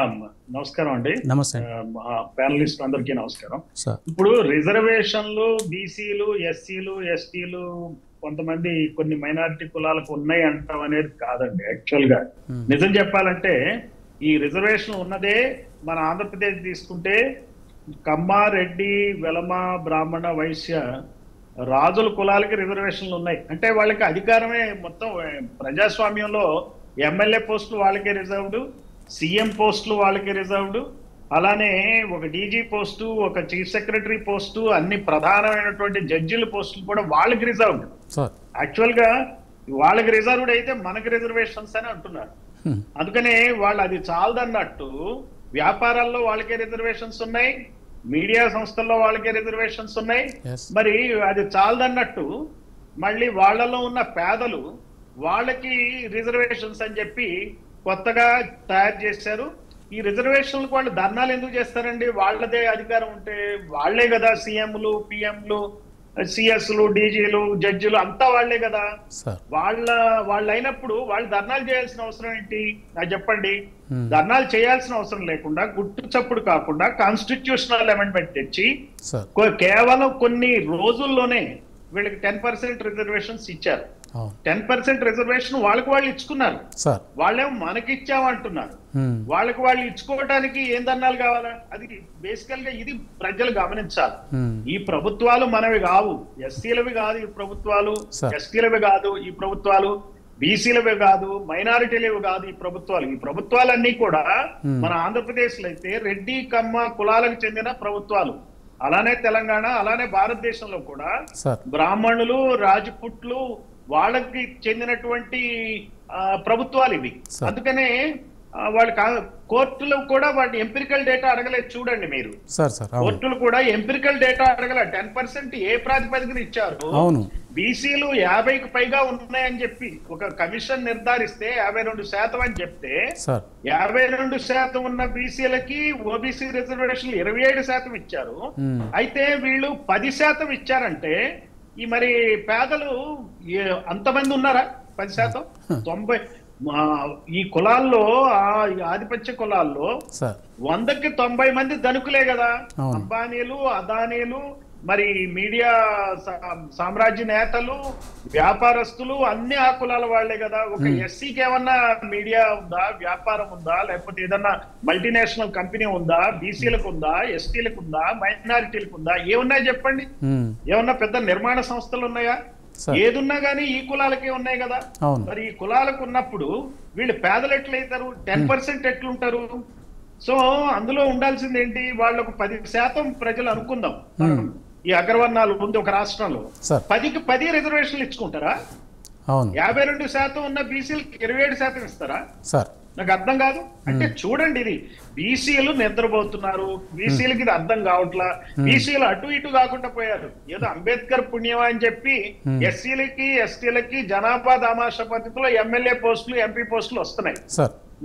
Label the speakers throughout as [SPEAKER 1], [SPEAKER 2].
[SPEAKER 1] నమస్కారం అండి.
[SPEAKER 2] నమస్తే.
[SPEAKER 1] ప్యానలిస్ట్ అందరికీ నమస్కారం.
[SPEAKER 2] సార్
[SPEAKER 1] ఇప్పుడు రిజర్వేషన్లు బీసీలు, ఎస్సీలు, ఎస్టీలు కొంతమంది కొన్ని మైనారిటీ కులాలకు ఉన్నాయి అంటాం అనేది కాదండి. యాక్చువల్ గా నిజం చెప్పాలంటే ఈ రిజర్వేషన్ ఉన్నదే మన ఆంధ్రప్రదేశ్ తీసుకుంటే కమ్మ, రెడ్డి, వెలమ, బ్రాహ్మణ, వైశ్య రాజుల కులాలకి రిజర్వేషన్లు ఉన్నాయి. అంటే వాళ్ళకి అధికారమే మొత్తం ప్రజాస్వామ్యంలో ఎమ్మెల్యే పోస్టులు వాళ్ళకే రిజర్వ్డ్, సీఎం పోస్టులు వాళ్ళకే రిజర్వ్డ్, అలానే ఒక డీజీ పోస్టు, ఒక చీఫ్ సెక్రటరీ పోస్టు, అన్ని ప్రధానమైనటువంటి జడ్జిల పోస్టులు కూడా వాళ్ళకి రిజర్వ్డ్. యాక్చువల్ గా వాళ్ళకి రిజర్వ్డ్ అయితే మనకి రిజర్వేషన్స్ అని అంటున్నారు. అందుకనే వాళ్ళు అది చాలదన్నట్టు వ్యాపారాల్లో వాళ్ళకే రిజర్వేషన్స్ ఉన్నాయి, మీడియా సంస్థల్లో వాళ్ళకే రిజర్వేషన్స్ ఉన్నాయి. మరి అది చాలదన్నట్టు మళ్ళీ వాళ్ళలో ఉన్న పేదలు వాళ్ళకి రిజర్వేషన్స్ అని చెప్పి కొత్తగా తయారు చేశారు. ఈ రిజర్వేషన్లకు వాళ్ళు ధర్నాలు ఎందుకు చేస్తారండి? వాళ్ళదే అధికారం ఉంటే వాళ్ళే కదా సీఎంలు, పిఎంలు, సిఎస్లు, డీజీలు, జడ్జిలు అంతా వాళ్లే కదా. వాళ్ళు అయినప్పుడు వాళ్ళు ధర్నాలు చేయాల్సిన అవసరం ఏంటి నాకు చెప్పండి. ధర్నాలు చేయాల్సిన అవసరం లేకుండా గుట్టు చప్పుడు కాకుండా కాన్స్టిట్యూషనల్ అమెండ్మెంట్ తెచ్చి కేవలం కొన్ని రోజుల్లోనే వీళ్ళకి 10% రిజర్వేషన్స్ ఇచ్చారు. 10% రిజర్వేషన్ వాళ్ళకి వాళ్ళు ఇచ్చుకున్నారు. వాళ్ళేమో మనకి ఇచ్చామంటున్నారు. వాళ్ళకి వాళ్ళు ఇచ్చుకోవడానికి ఏం ధర్నాలు కావాలా? అది బేసికల్ గా ఇది ప్రజలు గమనించాలి. ఈ ప్రభుత్వాలు మనవి కావు, ఎస్సీలవి కాదు ఈ ప్రభుత్వాలు, ఎస్టీలవి కాదు ఈ ప్రభుత్వాలు, బీసీలవి కాదు, మైనారిటీలవి కాదు ఈ ప్రభుత్వాలు. ఈ ప్రభుత్వాలన్నీ కూడా మన ఆంధ్రప్రదేశ్ లో అయితే రెడ్డి, కమ్మ కులాలకు చెందిన ప్రభుత్వాలు. అలానే తెలంగాణ, అలానే భారతదేశంలో కూడా బ్రాహ్మణులు, రాజపుట్లు వాళ్ళకి చెందినటువంటి ప్రభుత్వాలు ఇవి. అందుకనే వాళ్ళ కోర్టులు కూడా వాటి ఎంపిరికల్ డేటా అడగలేదు. చూడండి మీరు, కోర్టులు కూడా ఎంపిరికల్ డేటా అడగలేదు. 10% ఏ ప్రాతిపదికన ఇచ్చారు? బీసీలు 50కి పైగా ఉన్నాయని చెప్పి ఒక కమిషన్ నిర్ధారిస్తే 52% అని చెప్తే 52% ఉన్న బీసీలకి ఓబీసీ రిజర్వేషన్లు 27% ఇచ్చారు. అయితే వీళ్ళు 10% ఇచ్చారంటే ఈ మరి పేదలు అంతమంది ఉన్నారా? 10%, 90 ఈ కులాల్లో, ఆధిపత్య కులాల్లో 100కి 90 మంది ధనికులే కదా. అంబానీలు, అదానీలు, మరి మీడియా సామ్రాజ్య నేతలు, వ్యాపారస్తులు అన్ని ఆ కులాల వాళ్లే కదా. ఒక ఎస్సీకి ఏమన్నా మీడియా ఉందా, వ్యాపారం ఉందా, లేకపోతే ఏదన్నా మల్టీనేషనల్ కంపెనీ ఉందా? బీసీలకు ఉందా, ఎస్టీలకు ఉందా, మైనారిటీలకు ఉందా? ఏమున్నాయి చెప్పండి? ఏమన్నా పెద్ద నిర్మాణ సంస్థలు ఉన్నాయా? ఏదున్నా గానీ ఈ కులాలకే ఉన్నాయి కదా. మరి ఈ కులాలకు ఉన్నప్పుడు వీళ్ళు పేదలు ఎట్లయితారు? 10% ఎట్లుంటారు? సో అందులో ఉండాల్సింది ఏంటి? వాళ్ళకు 10% ప్రజలు అనుకుందాం. ఈ అగ్రవర్ణాలు ఉంది ఒక రాష్ట్రంలో, 10కి 10 రిజర్వేషన్లు ఇచ్చుకుంటారా? 52% ఉన్న బీసీలకు 27% ఇస్తారా? నాకు అర్థం కాదు. అంటే చూడండి, ఇది బీసీలు నిద్రపోతున్నారు, బీసీలకి ఇది అర్థం కావట్లా. బీసీలు అటు ఇటు కాకుండా పోయారు. ఏదో అంబేద్కర్ పుణ్యమా అని చెప్పి ఎస్సీలకి, ఎస్టీలకి జనాభా దామాషా పద్ధతిలో ఎమ్మెల్యే పోస్టులు, ఎంపీ పోస్టులు వస్తున్నాయి.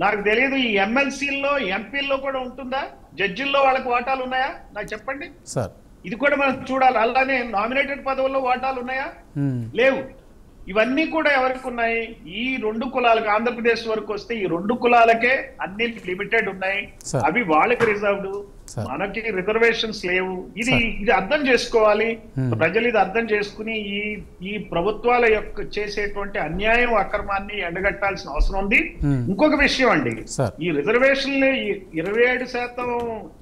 [SPEAKER 1] నాకు తెలియదు ఈ ఎమ్మెల్సీల్లో, ఎంపీల్లో కూడా ఉంటుందా? జడ్జిల్లో వాళ్ళకి వాటాలు ఉన్నాయా నాకు చెప్పండి. ఇది కూడా మనం చూడాలి. అలానే నామినేటెడ్ పదవుల్లో వాటాలు ఉన్నాయా? లేవు. ఇవన్నీ కూడా ఎవరికి ఉన్నాయి? ఈ 2 కులాలకు. ఆంధ్రప్రదేశ్ వరకు వస్తే ఈ 2 కులాలకే అన్ని లిమిటెడ్ ఉన్నాయి. అవి వాళ్ళకి రిజర్వ్డ్, మనకి రిజర్వేషన్స్ లేవు. ఇది అర్థం చేసుకోవాలి ప్రజలు. ఇది అర్థం చేసుకుని ఈ ప్రభుత్వాల యొక్క చేసేటువంటి అన్యాయం, అక్రమాన్ని ఎండగట్టాల్సిన అవసరం ఉంది. ఇంకొక విషయం అండి, ఈ రిజర్వేషన్ 27%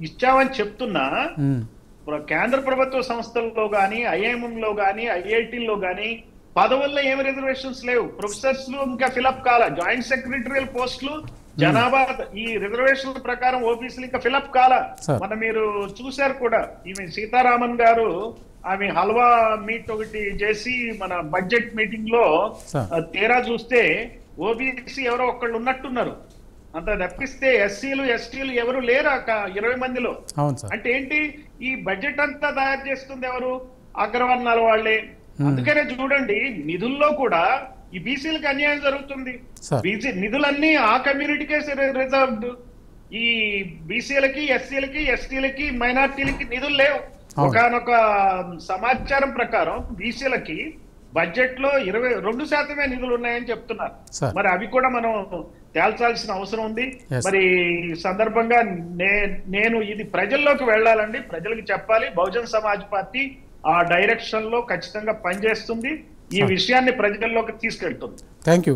[SPEAKER 1] ఇచ్చామని చెప్తున్నా కేంద్ర ప్రభుత్వ సంస్థల్లో గానీ, ఐఐఎంలో గానీ, ఐఐటీల్లో గానీ పదవుల్లో ఏమి రిజర్వేషన్స్ లేవు. ప్రొఫెసర్స్ ఇంకా ఫిలప్ కాల. జాయింట్ సెక్రటరియల్ పోస్టులు జనాభా ఈ రిజర్వేషన్ల ప్రకారం ఓబీసీలు ఇంకా ఫిలప్ కాల. మన మీరు చూశారు కూడా, ఈమె సీతారామన్ గారు ఆమె హల్వా మీట్ ఒకటి చేసి మన బడ్జెట్ మీటింగ్ లో తీరా చూస్తే ఓబీసీ ఎవరో ఒక్కళ్ళు ఉన్నట్టున్నారు. అంత తప్పిస్తే ఎస్సీలు, ఎస్టీలు ఎవరు లేరు 20 మందిలో. అంటే ఏంటి? ఈ బడ్జెట్ అంతా తయారు చేస్తుంది ఎవరు? అగ్రవర్ణాల వాళ్లే. అందుకనే చూడండి, నిధుల్లో కూడా ఈ బీసీలకు అన్యాయం జరుగుతుంది. బీసీ నిధులన్నీ ఆ కమ్యూనిటీకే రిజర్వ్డ్. ఈ బీసీలకి, ఎస్సీలకి, ఎస్టీలకి, మైనార్టీలకి నిధులు లేవు. ఒకనొక సమాచారం ప్రకారం బీసీలకి బడ్జెట్ లో 22% నిధులు ఉన్నాయని చెప్తున్నారు.
[SPEAKER 2] సార్.
[SPEAKER 1] మరి అవి కూడా మనం తేల్చాల్సిన అవసరం ఉంది.
[SPEAKER 2] Yes.
[SPEAKER 1] మరి ఈ సందర్భంగా నేను ఇది ప్రజల్లోకి వెళ్ళాలండి, ప్రజలకు చెప్పాలి. బహుజన్ సమాజ్ పార్టీ ఆ డైరెక్షన్ లో ఖచ్చితంగా పనిచేస్తుంది, ఈ విషయాన్ని ప్రజల్లోకి తీసుకెళ్తుంది.
[SPEAKER 2] Thank you.